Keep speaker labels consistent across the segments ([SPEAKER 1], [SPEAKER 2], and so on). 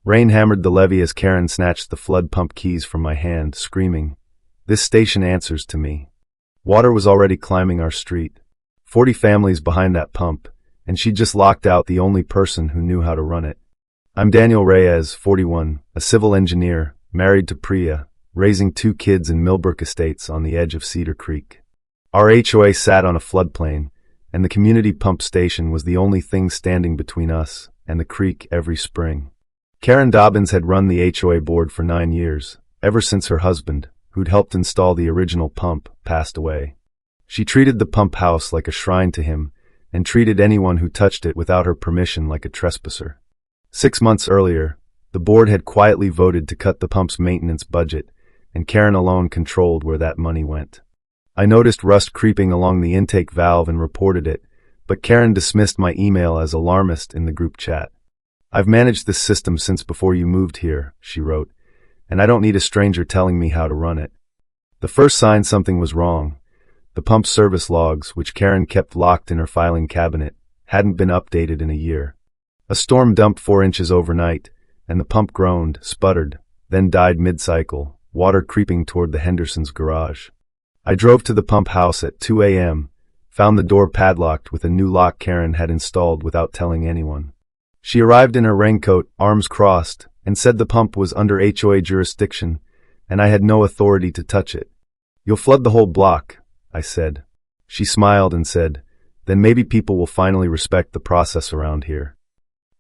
[SPEAKER 1] Rain hammered the levee as Karen snatched the flood pump keys from my hand, screaming, "This station answers to me." Water was already climbing our street. 40 families behind that pump, and she'd just locked out the only person who knew how to run it. I'm Daniel Reyes, 41, a civil engineer, married to Priya, raising 2 kids in Millbrook Estates on the edge of Cedar Creek. Our HOA sat on a floodplain, and the community pump station was the only thing standing between us and the creek every spring. Karen Dobbins had run the HOA board for 9 years, ever since her husband, who'd helped install the original pump, passed away. She treated the pump house like a shrine to him, and treated anyone who touched it without her permission like a trespasser. 6 months earlier, the board had quietly voted to cut the pump's maintenance budget, and Karen alone controlled where that money went. I noticed rust creeping along the intake valve and reported it, but Karen dismissed my email as alarmist in the group chat. "I've managed this system since before you moved here," she wrote, "and I don't need a stranger telling me how to run it." The first sign something was wrong. The pump service logs, which Karen kept locked in her filing cabinet, hadn't been updated in a year. A storm dumped 4 inches overnight, and the pump groaned, sputtered, then died mid-cycle, water creeping toward the Hendersons' garage. I drove to the pump house at 2 a.m., found the door padlocked with a new lock Karen had installed without telling anyone. She arrived in her raincoat, arms crossed, and said the pump was under HOA jurisdiction, and I had no authority to touch it. "You'll flood the whole block," I said. She smiled and said, "Then maybe people will finally respect the process around here."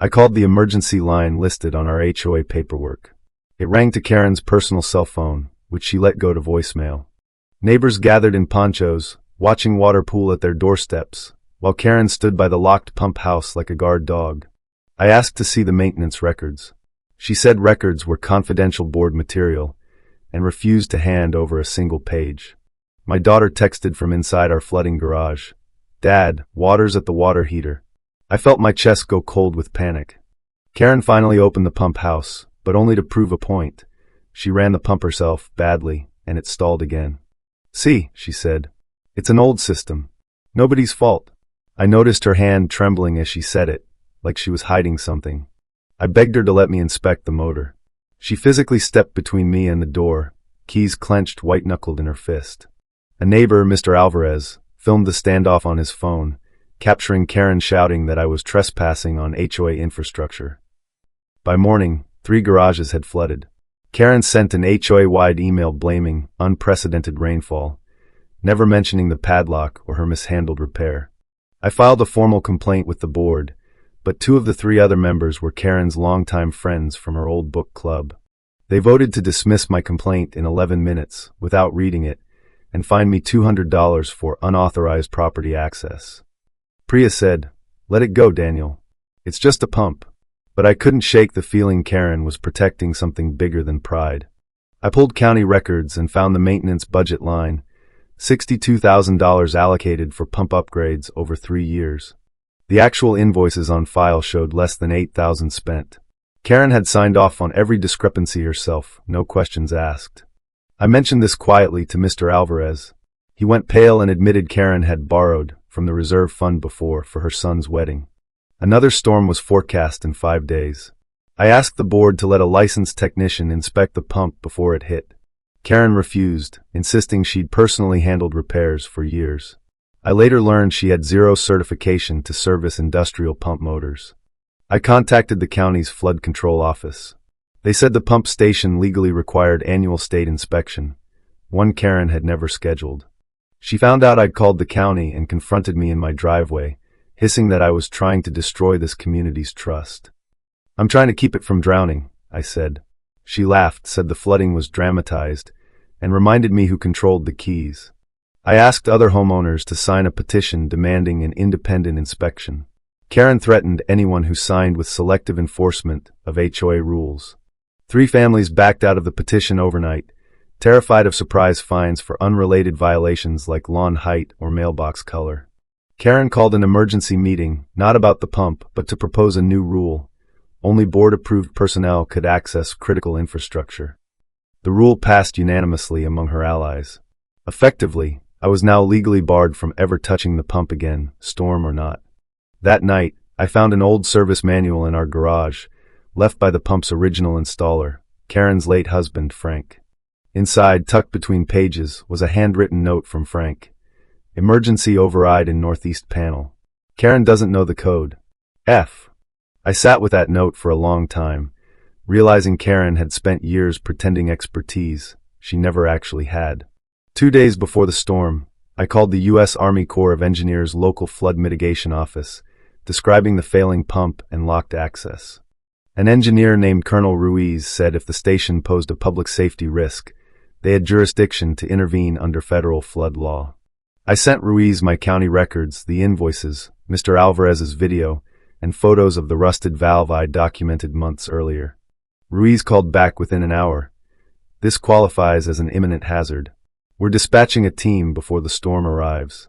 [SPEAKER 1] I called the emergency line listed on our HOA paperwork. It rang to Karen's personal cell phone, which she let go to voicemail. Neighbors gathered in ponchos, watching water pool at their doorsteps, while Karen stood by the locked pump house like a guard dog. I asked to see the maintenance records. She said records were confidential board material, and refused to hand over a single page. My daughter texted from inside our flooding garage, "Dad, water's at the water heater." I felt my chest go cold with panic. Karen finally opened the pump house, but only to prove a point. She ran the pump herself, badly, and it stalled again. "See," she said, "it's an old system. Nobody's fault." I noticed her hand trembling as she said it, like she was hiding something. I begged her to let me inspect the motor. She physically stepped between me and the door, keys clenched white-knuckled in her fist. A neighbor, Mr. Alvarez, filmed the standoff on his phone, capturing Karen shouting that I was trespassing on HOA infrastructure. By morning, 3 garages had flooded. Karen sent an HOA-wide email blaming unprecedented rainfall, never mentioning the padlock or her mishandled repair. I filed a formal complaint with the board, but 2 of the 3 other members were Karen's longtime friends from her old book club. They voted to dismiss my complaint in 11 minutes, without reading it, and fined me $200 for unauthorized property access. Priya said, "Let it go, Daniel. It's just a pump." But I couldn't shake the feeling Karen was protecting something bigger than pride. I pulled county records and found the maintenance budget line, $62,000 allocated for pump upgrades over 3 years. The actual invoices on file showed less than $8,000 spent. Karen had signed off on every discrepancy herself, no questions asked. I mentioned this quietly to Mr. Alvarez. He went pale and admitted Karen had borrowed from the reserve fund before for her son's wedding. Another storm was forecast in 5 days. I asked the board to let a licensed technician inspect the pump before it hit. Karen refused, insisting she'd personally handled repairs for years. I later learned she had 0 certification to service industrial pump motors. I contacted the county's flood control office. They said the pump station legally required annual state inspection, one Karen had never scheduled. She found out I'd called the county and confronted me in my driveway, hissing that I was trying to destroy this community's trust. "I'm trying to keep it from drowning," I said. She laughed, said the flooding was dramatized, and reminded me who controlled the keys. I asked other homeowners to sign a petition demanding an independent inspection. Karen threatened anyone who signed with selective enforcement of HOA rules. 3 families backed out of the petition overnight, terrified of surprise fines for unrelated violations like lawn height or mailbox color. Karen called an emergency meeting, not about the pump, but to propose a new rule. Only board-approved personnel could access critical infrastructure. The rule passed unanimously among her allies. Effectively, I was now legally barred from ever touching the pump again, storm or not. That night, I found an old service manual in our garage, left by the pump's original installer, Karen's late husband, Frank. Inside, tucked between pages, was a handwritten note from Frank. Emergency override in northeast panel. Karen doesn't know the code. F. I sat with that note for a long time, realizing Karen had spent years pretending expertise she never actually had. 2 days before the storm, I called the U.S. Army Corps of Engineers' local flood mitigation office, describing the failing pump and locked access. An engineer named Colonel Ruiz said if the station posed a public safety risk, they had jurisdiction to intervene under federal flood law. I sent Ruiz my county records, the invoices, Mr. Alvarez's video, and photos of the rusted valve I'd documented months earlier. Ruiz called back within an hour. This qualifies as an imminent hazard. We're dispatching a team before the storm arrives.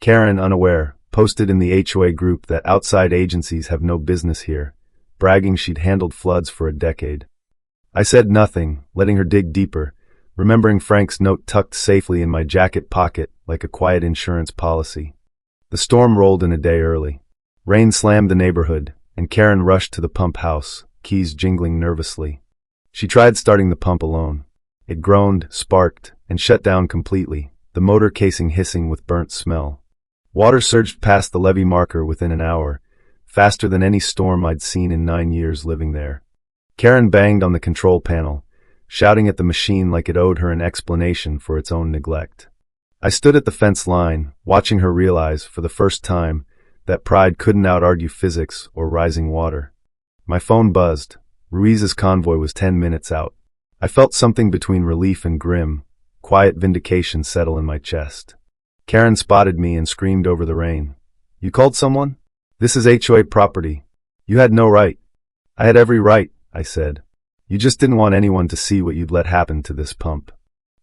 [SPEAKER 1] Karen, unaware, posted in the HOA group that outside agencies have no business here, bragging she'd handled floods for a decade. I said nothing, letting her dig deeper, remembering Frank's note tucked safely in my jacket pocket like a quiet insurance policy. The storm rolled in a day early. Rain slammed the neighborhood, and Karen rushed to the pump house, keys jingling nervously. She tried starting the pump alone. It groaned, sparked, and shut down completely, the motor casing hissing with burnt smell. Water surged past the levee marker within an hour, faster than any storm I'd seen in 9 years living there. Karen banged on the control panel, shouting at the machine like it owed her an explanation for its own neglect. I stood at the fence line, watching her realize, for the first time, that pride couldn't out-argue physics or rising water. My phone buzzed. Ruiz's convoy was 10 minutes out. I felt something between relief and grim, quiet vindication settle in my chest. Karen spotted me and screamed over the rain. "You called someone? This is HOA property. You had no right." "I had every right," I said. "You just didn't want anyone to see what you'd let happen to this pump."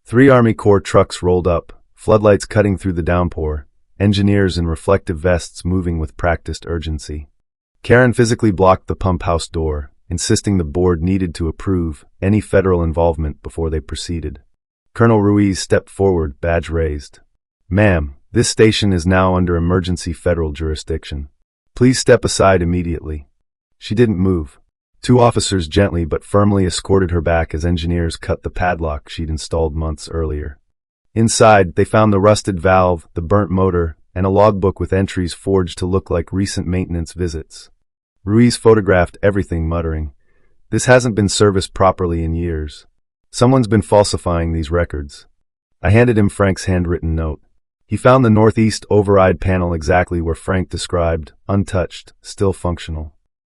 [SPEAKER 1] 3 Army Corps trucks rolled up, floodlights cutting through the downpour, engineers in reflective vests moving with practiced urgency. Karen physically blocked the pump house door, insisting the board needed to approve any federal involvement before they proceeded. Colonel Ruiz stepped forward, badge raised. "Ma'am, this station is now under emergency federal jurisdiction. Please step aside immediately." She didn't move. 2 officers gently but firmly escorted her back as engineers cut the padlock she'd installed months earlier. Inside, they found the rusted valve, the burnt motor, and a logbook with entries forged to look like recent maintenance visits. Ruiz photographed everything, muttering, "This hasn't been serviced properly in years. Someone's been falsifying these records." I handed him Frank's handwritten note. He found the northeast override panel exactly where Frank described, untouched, still functional.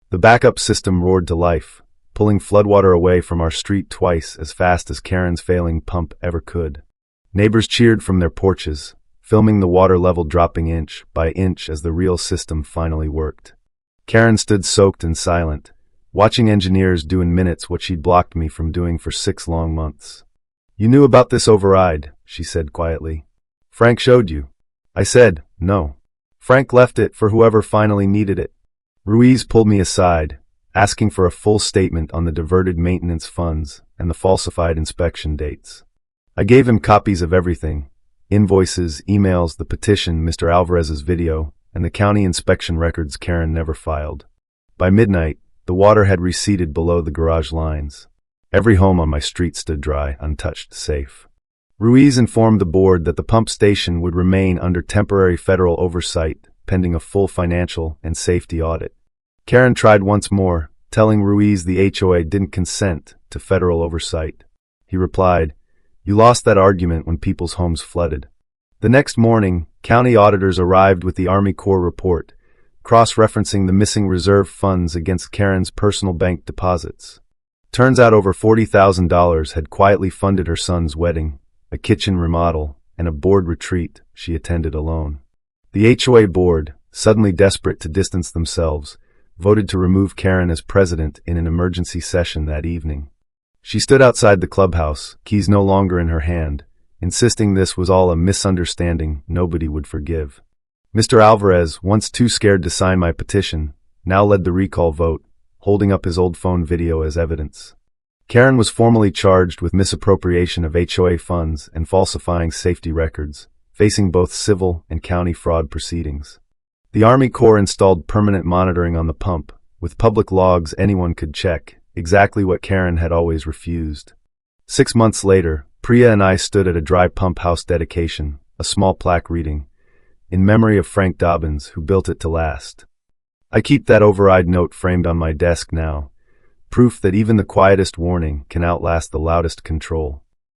[SPEAKER 1] The backup system roared to life, pulling floodwater away from our street twice as fast as Karen's failing pump ever could. Neighbors cheered from their porches, filming the water level dropping inch by inch as the real system finally worked. Karen stood soaked and silent, watching engineers do in minutes what she'd blocked me from doing for 6 long months. "You knew about this override," she said quietly. "Frank showed you." I said, "No. Frank left it for whoever finally needed it." Ruiz pulled me aside, asking for a full statement on the diverted maintenance funds and the falsified inspection dates. I gave him copies of everything: invoices, emails, the petition, Mr. Alvarez's video, and the county inspection records Karen never filed. By midnight, the water had receded below the garage lines. Every home on my street stood dry, untouched, safe. Ruiz informed the board that the pump station would remain under temporary federal oversight, pending a full financial and safety audit. Karen tried once more, telling Ruiz the HOA didn't consent to federal oversight. He replied, "You lost that argument when people's homes flooded." The next morning, county auditors arrived with the Army Corps report, cross-referencing the missing reserve funds against Karen's personal bank deposits. Turns out over $40,000 had quietly funded her son's wedding, a kitchen remodel, and a board retreat she attended alone. The HOA board, suddenly desperate to distance themselves, voted to remove Karen as president in an emergency session that evening. She stood outside the clubhouse, keys no longer in her hand, insisting this was all a misunderstanding nobody would forgive. Mr. Alvarez, once too scared to sign my petition, now led the recall vote, holding up his old phone video as evidence. Karen was formally charged with misappropriation of HOA funds and falsifying safety records, facing both civil and county fraud proceedings. The Army Corps installed permanent monitoring on the pump, with public logs anyone could check, exactly what Karen had always refused. 6 months later, Priya and I stood at a dry pump house dedication, a small plaque reading, "In memory of Frank Dobbins, who built it to last." I keep that override note framed on my desk now, proof that even the quietest warning can outlast the loudest control.